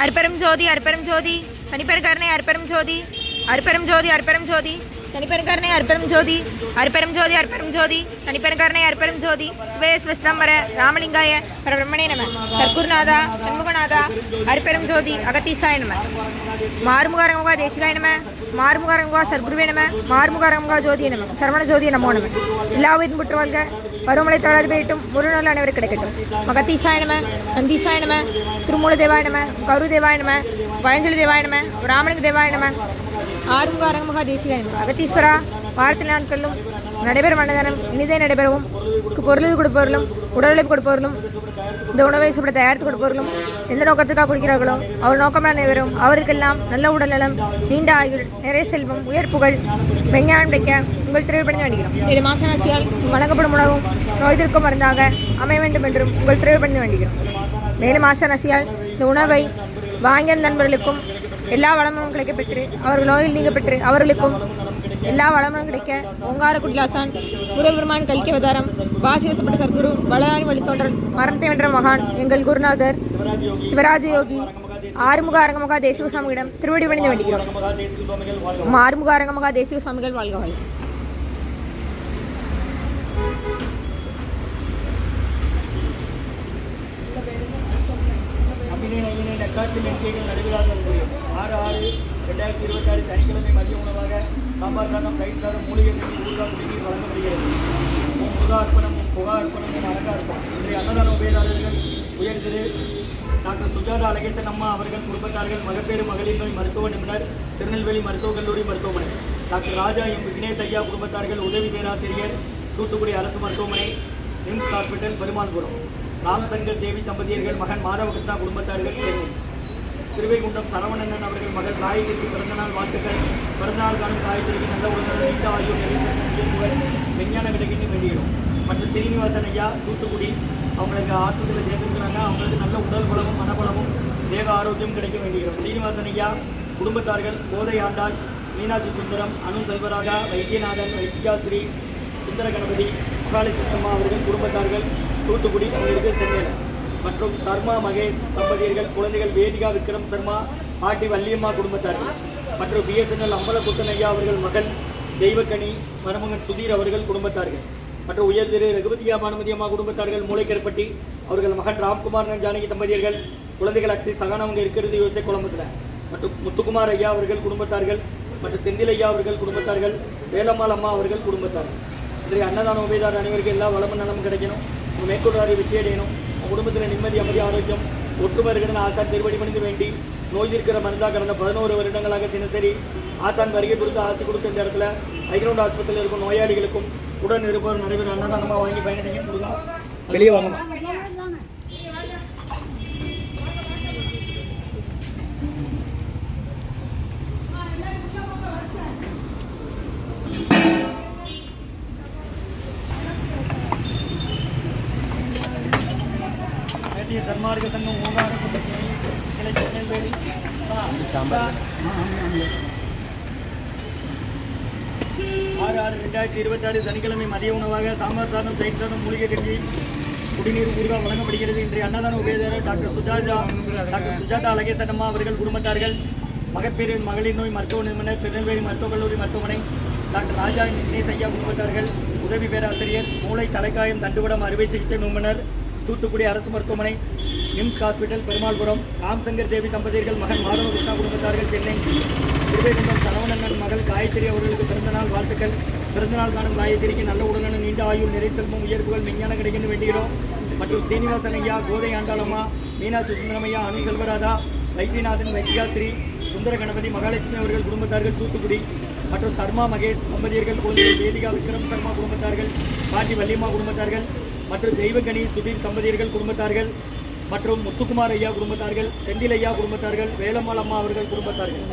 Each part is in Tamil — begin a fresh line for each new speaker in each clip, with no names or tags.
அற்பெரும் ஜோதி அற்பெரும் ஜோதி தனிப்பெரும் கருணை அற்பெரும் ஜோதி அற்பெரும் ஜோதி அற்பெரும் ஜோதி தனிப்பெரும் கருணை அற்பெரும் ஜோதி அற்பெரும் ஜோதி அற்பெரும் ஜோதி தனிப்பெரும் கருணை அற்பெரும் ஜோதி சிவஸ்வஸ்தம்பர ராமலிங்காய பரபிரம்மணே நம சர்க்குருநாதா சண்முகநாதா அற்பெரும் ஜோதி அகத்தீசாய நம மாறுமுகாரமுகா தேசிகாய நம மாறுமுகாரமுகா சர்க்குருவே நம மாறுமுகாரமுகா ஜோதிய நம சரவண ஜோதிய நமோ நம எல்லாவின் புற்று வாழ்க பருவமழை தளர் போயிட்டும் முருநல் அனைவருக்கு கிடைக்கட்டும் மகத்தீசாய நம நந்தீசாய நம திருமூல தேவாய நம கரு தேவாய நம பயஞ்சலி தேவாய நம ராமனுக்கு தேவாய நம ஆறுமுக அரங்கமுக தேசிகாய நம அகத்தீஸ்வரா வாரத்தில் நாட்களிலும் நடைபெறும் அன்னதானம் இனிதே நடைபெறவும் பொருள் கொடுப்பவர்களும் உடலுழைப்பு கொடுப்பவர்களும் இந்த உணவை சுப்பட தயாரித்து கொடுப்பவர்களும் எந்த நோக்கத்துக்காக கொடுக்கிறார்களோ அவர் நோக்கமாக நடைபெறும் அவருக்கெல்லாம் நல்ல உடல்நலம் நீண்ட ஆயுள் நிறைய செல்வம் உயர் புகழ் விஞ்ஞானம் கிடைக்க உங்கள் திரைப்படம் வேண்டுகிறோம் 7 மாச ராசியால் வழங்கப்படும் உணவும் நோய் தீர்க்கும் மருந்தாக அமைய வேண்டும் என்றும் உங்கள் திரைப்படம் வேண்டுகிறோம். மேலும் மாச ராசியால் இந்த உணவை வாங்கிய நண்பர்களுக்கும் எல்லா வளமும் கிடைக்கப்பெற்று அவர்கள் நோயில் நீங்க பெற்று அவர்களுக்கும் எல்லா வளமும் கிடைக்க ஓங்கார குடிலாசான் குருபெருமான் கல்கி அவதாரம் வாசிவசப்பட்ட சர்க்குரு வளராணி வழித்தோன்றல் மரணத்தை வென்ற மகான் எங்கள் குருநாதர் சிவராஜ யோகி ஆறுமுக அரங்கமகா தேசிக சுவாமியிடம் திருவடி பணிந்து வேண்டுகிறோம். ஆறுமுக அரங்கமகா தேசிக சுவாமிகள் வாழ்க வாழ்க.
நக்காட்டு நெற்றிகள் நடைபெறாத 6/6/2026 சனிக்கிழமை மதிய உணவாக சாம்பார் சாதம் தயிர் சாதம் மூலிகை ஊறுகாய் குடிநீர் வழங்கப்படுகிறது. முருகா அர்ப்பணம் புகா அர்ப்பணமும் அழக அர்ப்பணம். இன்றைய அன்னதான உபயதாரர்கள் உயர் திரு டாக்டர் சுஜாதா அழகேசன் அம்மா அவர்கள் குடும்பத்தார்கள் மகப்பேறு மகளிர் நோய் மருத்துவ நிபுணர் திருநெல்வேலி மருத்துவக் கல்லூரி மருத்துவமனை. டாக்டர் ராஜா எம் விக்னேஷ் ஐயா குடும்பத்தார்கள் உதவி பேராசிரியர் தூத்துக்குடி அரசு மருத்துவமனை நிம்ஸ் ஹாஸ்பிட்டல் பெருமாள்புரம். ராமசங்கர் தேவி தம்பதியர்கள் மகன் மாதவகிருஷ்ணா குடும்பத்தார்கள் சென்னை. சிறுவைகுண்டம் சரவணன் அவர்கள் மகள் காயத்திற்கு பிறந்தநாள் வாழ்த்துக்கள். பிறந்தநாள் காணும் காயத்திற்கு நல்ல உடல்நலம் நீண்ட ஆயுள் நிறைவேற்றுகள் விஞ்ஞான கிடைக்கின்னு வேண்டியிடும். மற்ற ஸ்ரீனிவாசன் ஐயா தூத்துக்குடி அவங்களுக்கு ஆஸ்பத்திரியில் சேர்த்துருக்கிறாங்க. அவங்களுக்கு நல்ல உடல் பலமும் மனபலமும் தேக ஆரோக்கியம் கிடைக்க வேண்டியிருக்கும். ஸ்ரீனிவாசன் ஐயா குடும்பத்தார்கள் கோதை ஆண்டாள் மீனாட்சி சுந்தரம் அனு செல்வராஜா வைத்தியநாதன் வைத்தியாஸ்ரீ சுந்தர கணபதி மகாலட்சுமி அம்மா அவர்கள் குடும்பத்தார்கள் தூத்துக்குடி அவர்களுக்கு சென்னையில். மற்றும் சர்மா மகேஷ் தம்பதியர்கள் குழந்தைகள் வேதிகா விக்ரம் சர்மா பாட்டி வள்ளியம்மா குடும்பத்தார்கள். மற்றும் பிஎஸ்என்எல் அம்பலக்குத்தன் ஐயா அவர்கள் மகன் தெய்வக்கனி மருமகன் சுதீர் அவர்கள் குடும்பத்தார்கள். மற்றும் உயர் திரு ரகுபதியா பானுமதி அம்மா குடும்பத்தார்கள் மூளைக்கருப்பட்டி அவர்கள் மகன் ராம்குமார் ஜானகி தம்பதியர்கள் குழந்தைகள் அக்ஷய் சகான் அவங்க இருக்கிறது யோசை குழம்புல. மற்றும் முத்துக்குமார் ஐயா அவர்கள் குடும்பத்தார்கள். மற்றும் செந்தில் ஐயா அவர்கள் குடும்பத்தார்கள். வேலம்மாள் அம்மா அவர்கள் குடும்பத்தார்கள். இன்றைய அன்னதான உபயதார அனைவருக்கு எல்லா வளமும் நலமும் கிடைக்கணும். உங்கள் மேற்கொள்ளாரை வெற்றி அடையணும். குடும்பத்தில் நிம்மதி அமைதி ஆரோக்கியம் ஒற்றுமை இருக்கணும்னு ஆசான் திருவடி பணிந்து வேண்டி நோய் தீர்க்கிற மருந்தாக கடந்த 11 வருடங்களாக தினசரி ஆசான் வருகை கொடுத்து ஆசை கொடுத்த இந்த இடத்துல ஹைகிரவுண்ட் ஆஸ்பத்திரியில் இருக்கும் நோயாளிகளுக்கும் உடன் இருப்பவர் நடைபெறும் அன்னதானமாக வாங்கி பயனடைங்க. கொடுக்கலாம் வெளியே வாங்கணும். சன்மார்க்க சங்கம் ஓங்கார கிளை திருநெல்வேலி 6/6/2026 சனிக்கிழமை மதிய உணவாக சாம்பார் சாதம் தயிர் சாதம் மூலிகை கஞ்சி குடிநீர் ஊறுகாய் வழங்கப்படுகிறது. இன்றைய அன்னதான உபயதாரர் டாக்டர் சுஜாதா அழகேசன் அம்மா அவர்கள் குடும்பத்தார்கள் மகப்பேறு மகளிர் நோய் மருத்துவ நிபுணர் திருநெல்வேலி மருத்துவக் கல்லூரி மருத்துவமனை. டாக்டர் ராஜா விக்னேஷ் ஐயா குடும்பத்தார்கள் உதவி பேராசிரியர் மூளை தலைக்காயம் தண்டுவடம் அறுவை சிகிச்சை நிபுணர் தூத்துக்குடி அரசு மருத்துவமனை நிம்ஸ் ஹாஸ்பிட்டல் பெருமாள்புரம். ராம்சங்கர் தேவி தம்பதியர்கள் மகன் மாதவகிருஷ்ணா குடும்பத்தார்கள் சென்னை. திருவேகுண்டம் சரவணன் மகள் காயத்ரி அவர்களுக்கு பிறந்தநாள் வாழ்த்துக்கள். பிறந்தநாள் காணும் காயத்ரிக்கு நல்ல உடல்நலம் நீண்ட ஆயுள் நிறை செல்வம் உயர்வுகள் விஞ்ஞானம் கிடைக்கணும் வேண்டுகிறோம். மற்றும் சீனிவாசன் ஐயா கோதை ஆண்டாளம்மா மீனாட்சி சுந்தரமையா அனு செல்வராஜா வைத்தியநாதன் வைத்தியாஸ்ரீ சுந்தர கணபதி மகாலட்சுமி அவர்கள் குடும்பத்தார்கள் தூத்துக்குடி. மற்றும் சர்மா மகேஷ் தம்பதியர்கள் குழந்தைகள் வேதிகா விக்ரம் சர்மா குடும்பத்தார்கள் பாட்டி வள்ளியம்மா குடும்பத்தார்கள். மற்றும் தெய்வக்கனி சுதீர் தம்பதியர்கள் குடும்பத்தார்கள். மற்றும் முத்துக்குமார் ஐயா குடும்பத்தார்கள் செந்தில் ஐயா குடும்பத்தார்கள் வேலம்மாள் அம்மா அவர்கள் குடும்பத்தார்கள்.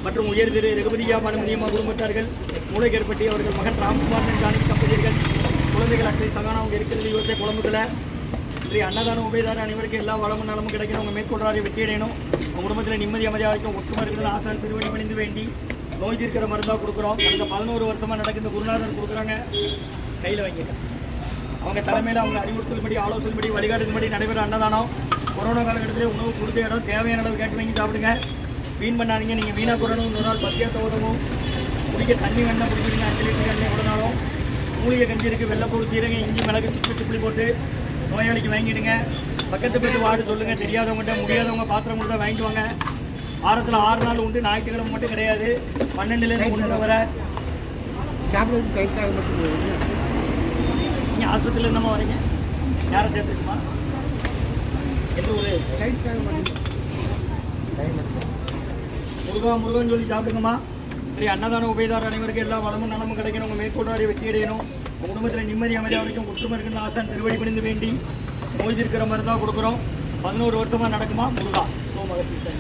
மற்றும் உயர் திரு ரகுபதியா பானுமதி அம்மா குடும்பத்தார்கள் மூளைக்கருப்பட்டி அவர்கள் மகன் ராம்குமார் ஜானகி தம்பதியர்கள் குழந்தைகள் அக்ஷய் சகான் அவங்க இருக்கிறது யோசை குழம்புல. இன்றைய அன்னதான உபயதார அனைவருக்கு எல்லா வளமும் நலமும் கிடைக்கணும். உங்கள் மேற்கொள்றாரை வெற்றி அடையணும். உங்கள் குடும்பத்தில் நிம்மதி அமைதியாக இருக்கும் ஒற்றுமை இருக்கிறது ஆசான் திருவடி பணிந்து வேண்டி நோய் தீர்க்கிற மருந்தாக கொடுக்குறோம். கடந்த 11 வருஷமாக நடக்குது. குருநாதர் கொடுக்குறாங்க. கையில் வாங்கிக்க அவங்க தலைமையில் அவங்க அறிவுறுத்தல்படி ஆலோசனைப்படி வழிகாட்டுபடி நடைபெற அன்னதானம் கொரோனா காலகட்டத்தில் உணவு கொடுத்த இடம் தேவையான அளவு கேட்டு வாங்கி சாப்பிடுங்க. வீண் பண்ணாதீங்க. நீங்கள் வீணாக போடணும், இன்னொரு நாள் பசியாக உதவும். குடிக்க தண்ணி வேணால் குடிக்கிறீங்க, 5 லிட்டர் எண்ணெய் உடனாலும். மூலிகை கஞ்சி இருக்குது, வெள்ளைப்பூடு, சீரகம், இஞ்சி, மிளகு, சுப்புளி போட்டு நோயாளிக்கு வாங்கிடுங்க. பக்கத்து போய்ட்டு வார்டு சொல்லுங்கள். தெரியாதவங்கள்ட்ட, முடியாதவங்க பாத்திரம் கொடுத்தா வாங்கிட்டு வாங்க. வாரத்தில் 6 நாள் உண்டு, ஞாயிற்றுக்கிழமை மட்டும் கிடையாது. 12லேருந்து 3 வரை. நீங்கள் ஆஸ்பத்திரியில் என்னமா வரீங்க? யாரை சேர்த்துக்குமா? எந்த ஊர்? முருகன் சொல்லி சாப்பிடுங்கம்மா. சரி, அன்னதான உபயதார அனைவருக்கும் எல்லா வளமும் நலமும் கிடைக்கணும். உங்கள் மேற்கொண்டாடி வெற்றி அடையணும். உங்கள் குடும்பத்தில் நிம்மதி அமைதியாக வரைக்கும் குற்றமாக இருக்குன்னு ஆசான் திருவடி பணிந்து வேண்டி நோய் இருக்கிற மாதிரி தான் கொடுக்குறோம். 11 வருஷமாக நடக்குமா முருகா. ஓ மகத்தி சார்.